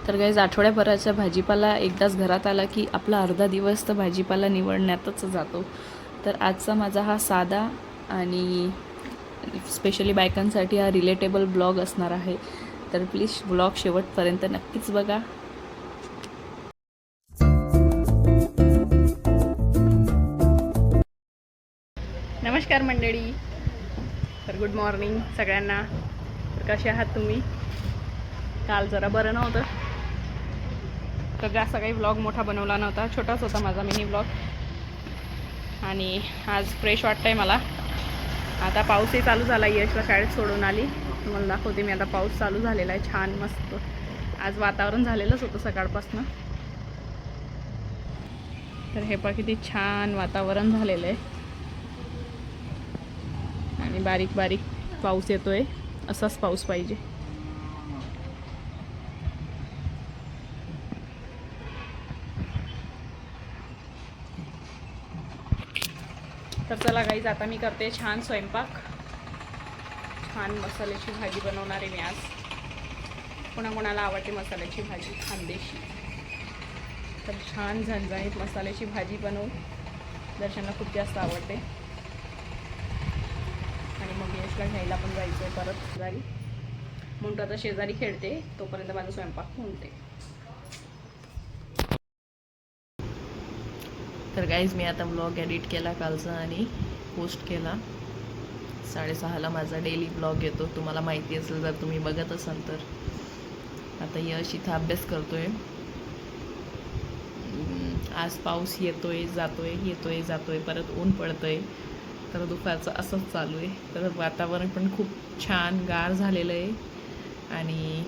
तर गाईज आठवड्याभराचा भाजीपाला एकदाच घरात आला की आपला अर्धा दिवस तर भाजीपाला निवडण्यातच जातो. तर आजचा माझा हा साधा आणि स्पेशली बायकांसाठी हा रिलेटेबल ब्लॉग असणार आहे. तर प्लीज ब्लॉग शेवटपर्यंत नक्कीच बघा. नमस्कार मंडळी. तर गुड मॉर्निंग सगळ्यांना. तर कसे आहात तुम्ही? काल जरा बरं नव्हतं, तर असा काही व्लॉग मोठा बनवला नव्हता, छोटाच होता माझा मिनी व्लॉग. आणि आज फ्रेश वाटतंय मला. आता पाऊसही चालू झाला. यशला शाळेत सोडून आली, तुम्हाला दाखवते मी. आता पाऊस चालू झालेला आहे, छान मस्त. आज वातावरण झालेलंच होतं सकाळपासून. तर हे पहा किती छान वातावरण झालेलं आहे आणि बारीक बारीक पाऊस येतोय. असाच पाऊस पाहिजे. तर चला गाईज, आता मी करते छान स्वयंपाक. छान मसाल्याची भाजी बनवणार आहे मी आज. कोणाकोणाला आवडते मसाल्याची भाजी खानदेशी, तर छान झणझणीत मसाल्याची भाजी बनवून दर्शनला खूप जास्त आवडते. आणि मग यशला घ्यायला पण जायचं आहे परत शेजारी. म्हणतो आता शेजारी खेळते, तोपर्यंत माझा स्वयंपाक होते. तर गाईज मी आता व्लॉग एडिट केला कालचा आणि पोस्ट केला. 6:30ला माझा डेली व्लॉग येतो, तुम्हाला माहिती असेल जर तुम्ही बघत असाल तर. आता यश इथं अभ्यास करतोय. आज पाऊस येतोय जातोय, येतोय जातोय, परत ऊन पडतंय. तर दुपारचं असंच चालू आहे. तर वातावरण पण खूप छान गार झालेलं आहे आणि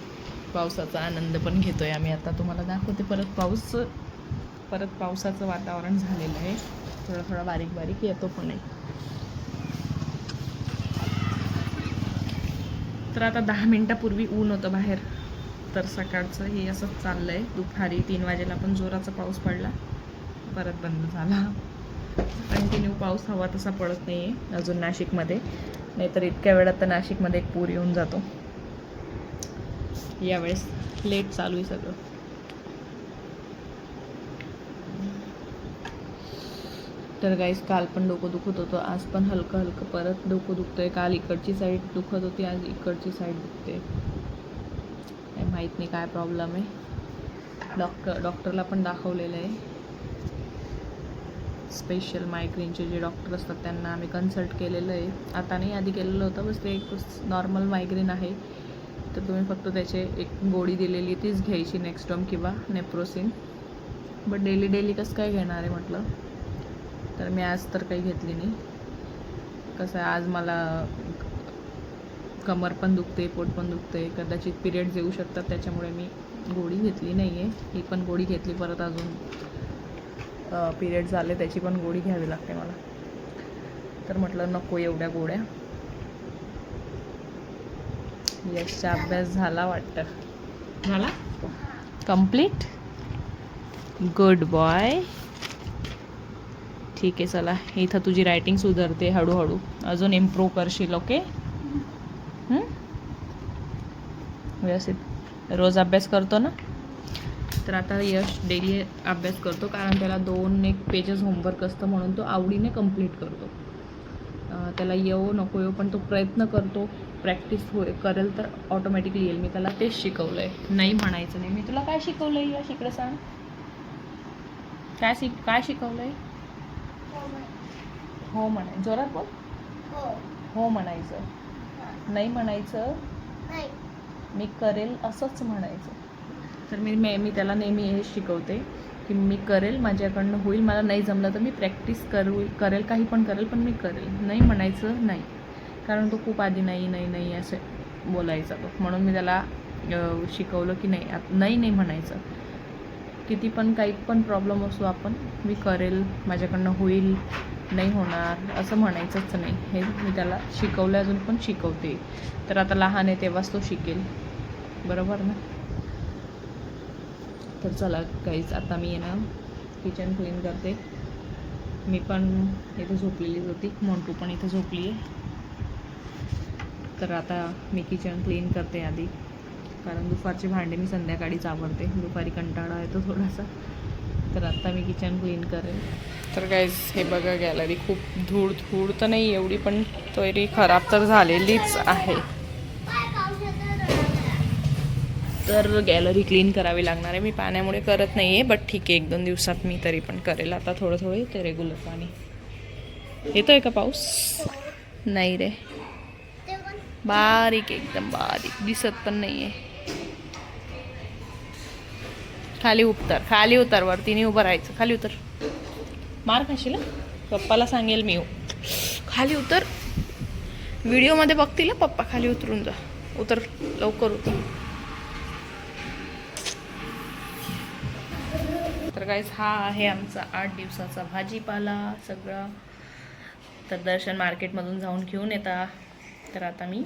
पावसाचा आनंद पण घेतोय आम्ही. आता तुम्हाला दाखवते परत पावसाचं वातावरण झालेलं आहे. थोडा थोडा बारीक बारीक येतो पण आहे. तर आता 10 मिनिटापूर्वी ऊन होतं बाहेर. तर सकाळचं हे असंच चाललं आहे. दुपारी 3 वाजेला पण जोराचा पाऊस पडला, परत बंद झाला. कंटिन्यू पाऊस हवा तसा पडत नाही आहे अजून नाशिकमध्ये. नाहीतर इतक्या वेळात तर नाशिकमध्ये एक पूर येऊन जातो. यावेळेस लेट चालू आहे सगळं. तर गाईस, काल पण डोकं दुखत होतं, आज पण हलकं हलकं परत डोकं दुखतंय. काल इकडची साईड दुखत होती, आज इकडची साईड दुखते. काय माहीत नाही काय प्रॉब्लेम आहे. डॉक्टरला पण दाखवलेलं आहे. स्पेशल मायग्रेनचे जे डॉक्टर असतात त्यांना आम्ही कन्सल्ट केलेलं आहे. आता नाही, आधी केलेलं होतं. बस ते एक नॉर्मल मायग्रेन आहे. तर तुम्ही फक्त त्याचे एक गोळी दिलेली तीच घ्यायची, नेक्स्टडॉम किंवा नेप्रोसिन. बट डेली कसं काय घेणार आहे म्हटलं. तर मी आज तर काही घेतली नाही. कसं आहे, आज मला कमर पण दुखते, पोट पण दुखते, कदाचित पिरियड्स येऊ शकतात, त्याच्यामुळे मी गोळी घेतली नाही आहे. ही पण गोळी घेतली, परत अजून पिरियड झाले त्याची पण गोळी घ्यावी लागते मला. तर म्हटलं नको एवढ्या गोळ्या. यशचा अभ्यास झाला वाटतं. झाला कंप्लीट. Good boy. ठीक आहे, चला इथं तुझी रायटिंग सुधारते हळूहळू. अजून इम्प्रूव्ह करशील, ओके? व्यवस्थित रोज अभ्यास करतो ना. तर आता यश डेली अभ्यास करतो, कारण त्याला 2 पेजेस होमवर्क असतं, म्हणून तो आवडीने कंप्लीट करतो. त्याला येवो नको येवो पण तो प्रयत्न करतो. प्रॅक्टिस करेल तर ऑटोमॅटिकली येईल. मी त्याला तेच शिकवलं आहे, नाही म्हणायचं नाही. मी तुला काय शिकवलं आहे यश, इकडे सांग. काय शिकवलं आहे? हो म्हणाय, जोरात बोल. हो म्हणायचं, नाही म्हणायचं. मी करेल असंच म्हणायचं. तर मी त्याला नेहमी हे शिकवते की मी करेल, माझ्याकडनं होईल. मला नाही जमलं तर मी प्रॅक्टिस करेल, काही पण करेल, पण मी करेल. नाही म्हणायचं नाही, कारण तो खूप आधी नाही असं बोलायचा तो. म्हणून मी त्याला शिकवलं की नाही म्हणायचं. किती पण काही पण प्रॉब्लेम असो, मी करेल, माझ्याकडनं होईल, नाही होणार असं म्हणायचंच नाही. हे मी त्याला शिकवलं, अजून पण शिकवते. तर आता लहान आहे तेव्हाच तो शिकेल, बरोबर ना. तर चला काहीच, आता मी किचन क्लीन करते. मी पण इथं झोपलेलीच होती, मोंटू पण इथं झोपली आहे. तर आता मी किचन क्लीन करते आधी. कारण दुपारची भांडी मी संध्याकाळीच आवरते, दुपारी कंटाळा येतो थोडासा. तर आत्ता मी किचन क्लीन करेन. तर गाईज हे बघा, गॅलरी खूप धूळ तर नाही एवढी, पण तरी खराब तर झालेलीच आहे. तर गॅलरी क्लीन करावी लागणार आहे. मी पाण्यामुळे करत नाही आहे, बट ठीक आहे, 1-2 दिवसात मी तरी पण करेल. आता थोडं येते रेग्युलर पाणी. येतोय का पाऊस? नाही रे, बारीक, एकदम बारीक, दिसत पण नाही आहे. खाली उतर, वरती नाही उभं राहायचं. खाली उतर, मार खाशील. पप्पाला सांगेल मी. खाली उतर, व्हिडिओमध्ये बघतील पप्पा. खाली उतरून जा, उतर लवकर उतर. तर गाईस हा आहे आमचा 8 दिवसाचा भाजीपाला सगळा. तर दर्शन मार्केटमधून जाऊन घेऊन येता. तर आता मी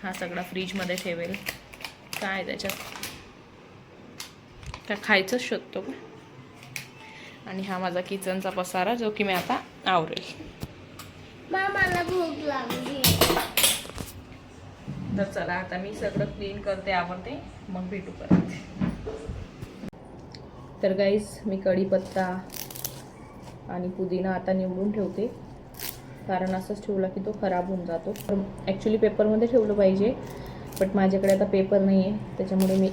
हा सगळा फ्रीजमध्ये ठेवेल. काय त्याच्यात काय खायचंच शोधतो का. आणि हा माझा किचनचा पसारा, जो की मी आता आवरेल. मला भूक लागली. तर चला आता मी सगळं क्लीन करते, आवरते, मग भेटू परत. तर गाईस मी कढीपत्ता आणि पुदिना आता निवडून ठेवते, कारण असंच ठेवला की तो खराब होऊन जातो. ॲक्च्युली पेपरमध्ये ठेवलं पाहिजे, बट माझ्याकडे आता पेपर नाही आहे, त्याच्यामुळे मी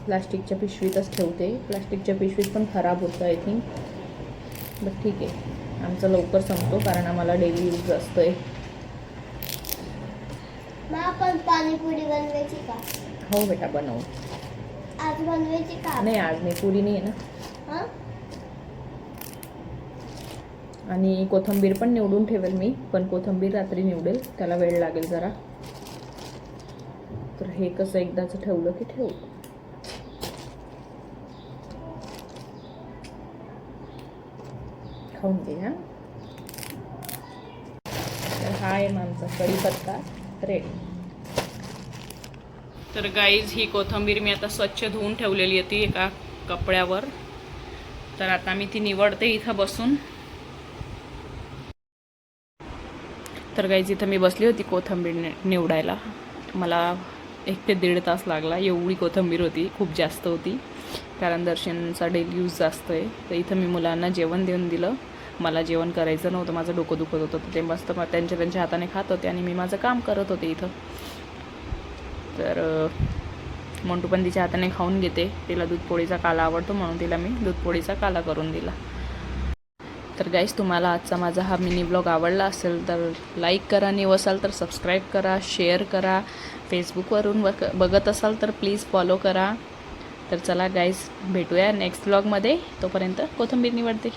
प्लास्टिकच्या पिशवीतच ठेवते. प्लास्टिकच्या पिशवीत पण खराब होतं आय थिंक, बट ठीक आहे, आमचा लवकर संपतो कारण आम्हाला डेली यूज असतं आहे. आपण पाणीपुरी बनवायची का? हो बेटा, बनवू. आज बनवायची का? नाही, आज नाही, पुरी नाही आहे ना. आणि कोथिंबीर पण निवडून ठेवेल मी, पण कोथिंबीर रात्री निवडेल, त्याला वेळ लागेल जरा. तर हे कसं एकदाच ठेवलं की ठेवू. खाऊन घे. हा, तर हा आहे आमचा कढीपत्ता रेडी. तर गाईज ही कोथिंबीर मी आता स्वच्छ धुवून ठेवलेली होती एका कपड्यावर. तर आता मी ती निवडते इथं बसून. तर गाईज इथं मी बसली होती कोथिंबीर निवडायला. मला 1 ते 1.5 तास लागला, एवढी कोथिंबीर होती, खूप जास्त होती, कारण दर्शनचा डेली यूज जास्त आहे. तर इथं मी मुलांना जेवण देऊन दिलं. मला जेवण करायचं नव्हतं, माझं डोकं दुखत होतं. ते मस्त त्यांच्या हाताने खात होते आणि मी माझं काम करत होते इथं. तर मोंटू पण तिच्या हाताने खाऊन घेते. तिला दूधपोळीचा काला आवडतो, म्हणून तिला मी दूधपोळीचा काला करून दिला. तर गाईस तुम्हाला आजचा माझा हा मिनी ब्लॉग आवडला असेल तर लाईक करा, न्यू असाल तर सबस्क्राईब करा, शेअर करा. फेसबुकवरून बघत असाल तर प्लीज फॉलो करा. तर चला गाईस, भेटूया नेक्स्ट ब्लॉगमध्ये. तोपर्यंत कोथिंबीर निवडते.